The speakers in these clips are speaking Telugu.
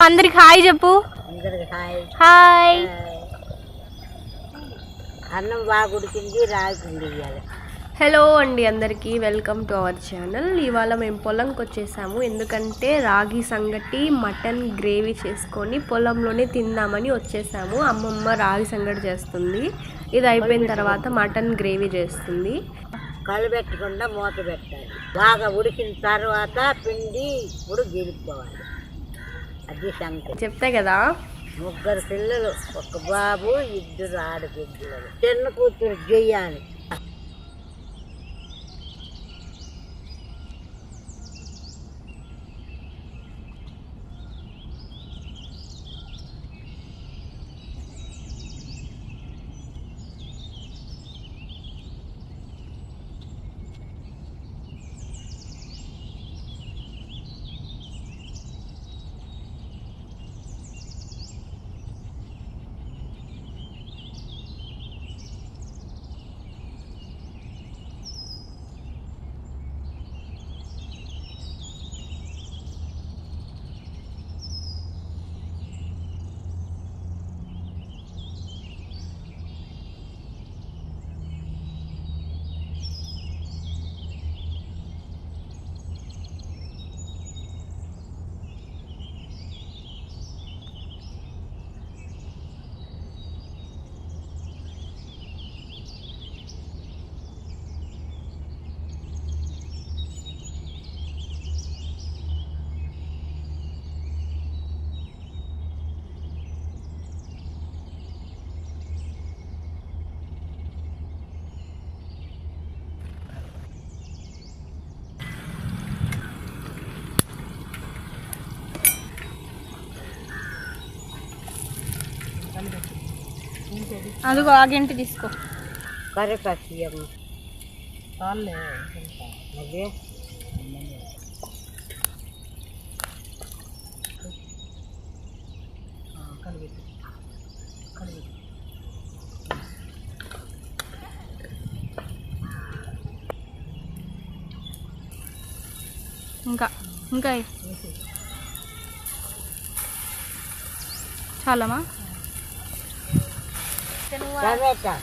అందరికి హాయ్ చెప్పు. హాయ్. అన్నం బాగా ఉడికింది, రాగుంది. హలో అండి అందరికీ, వెల్కమ్ టు అవర్ ఛానల్. ఇవాళ మేము పొలంకి వచ్చేసాము, ఎందుకంటే రాగి సంగటి మటన్ గ్రేవీ చేసుకొని పొలంలోనే తిందామని వచ్చేసాము. అమ్మమ్మ రాగి సంగటి చేస్తుంది, ఇది అయిపోయిన తర్వాత మటన్ గ్రేవీ చేస్తుంది. కలబెట్టకుండా మూత పెట్టాలి. బాగా ఉడికిన తర్వాత పిండి ఇప్పుడు గెలుపుకోవాలి. అది సంగతి. చెప్తే కదా, 3 పిల్లలు, 1 బాబు, 2 ఆడపిల్లలు. చిన్న కూతురు చెయ్యాలి. అదిగో ఆ గంట తీసుకో. కరివేపాకు ఇంకా ఇంకా చాలమ్మా. టమాటా,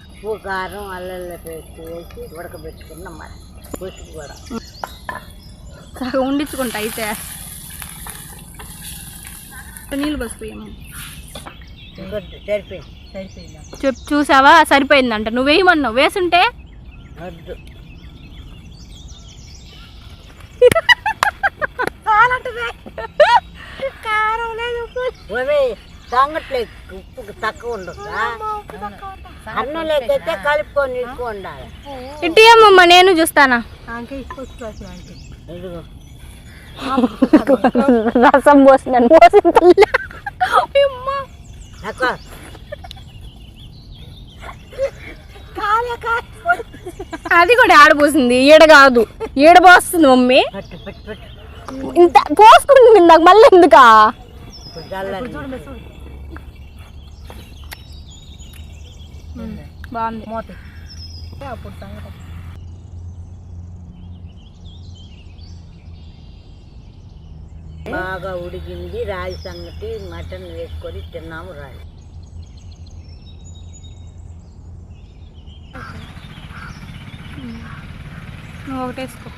ఉప్పు, కారం, అల్లం పేస్ట్ వేసి ఉడకబెట్టుకున్న మరి పులుసు కూడా సగం ఉండించుకుంటా. అయితే నీళ్ళు పోసిపోయాము. సరిపోయింది. చూసావా, సరిపోయిందంట. నువ్వు వేయమన్నావు, వేసుంటే వద్దు. సంగట్లేదు, ఉప్పు తక్కువ ఉండదు. అన్నం లేకైతే కలుపుకొని ఎక్కువ ఉండాలి. ఇటు ఏమమ్మా, నేను చూస్తానా. రసం పోసినాను, అది కూడా ఆడపోసింది, ఈడ కాదు, ఈడ పోస్తుంది మమ్మీ. ఇంత పోసుకుంటుంది నాకు మళ్ళీ ఎందుకా. బాగుంది మూత. బాగా ఉడికింది రాగి సంగటి, మటన్ వేసుకొని తిన్నాము. రాగి ఒకటి వేసుకో.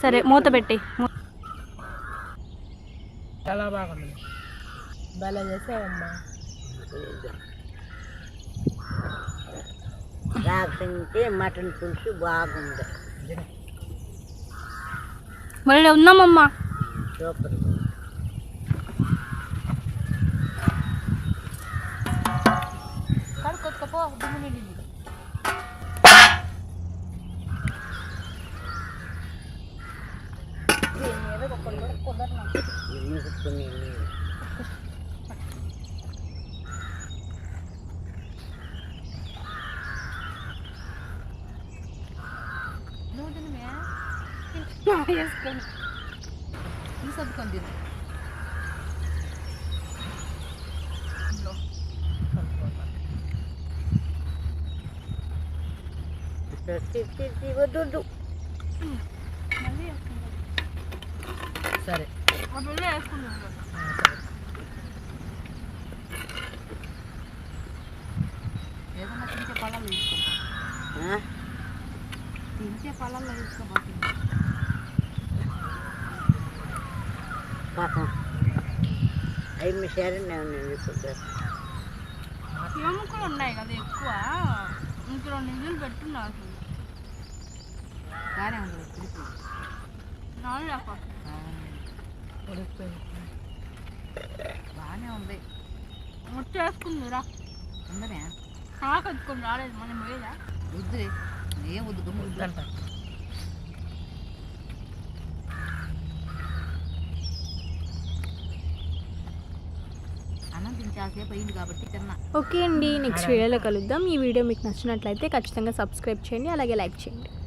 సరే మూత పెట్టి. చాలా బాగుంది. భలే చేసావమ్మా. రాకుంటే మటన్ పులుసు బాగుంది. మళ్ళీ ఉన్నామమ్మా. సూపర్. కడుక్కోపో వద్దు సరే ఏదైనా తింటే పళ్ళల్లో తీసుకుంటాం తింటే పళ్ళల్లో తీసుకోబోతుంది పాపం అవి మీ శరీరం నేను ఇప్పుడు ఎముకలు ఉన్నాయి కదా ఎక్కువ ఇంట్లో నిధులు పెట్టున్నా అసలు బాగానే ఉంది తిరిగి బాగానే ఉంది ముట్టేసుకుంది రా ఉందనే ఆకట్టుకుని రాలేదు మనం పోయేదా వద్దు ఏం వద్దు గమ్ము వద్దు అంట అన్నం తిని చాలాసేపు అయింది కాబట్టి తిన్నా. ఓకే అండి, నెక్స్ట్ వీడియోలో కలుద్దాం. ఈ వీడియో మీకు నచ్చినట్లయితే ఖచ్చితంగా సబ్స్క్రైబ్ చేయండి, అలాగే లైక్ చేయండి.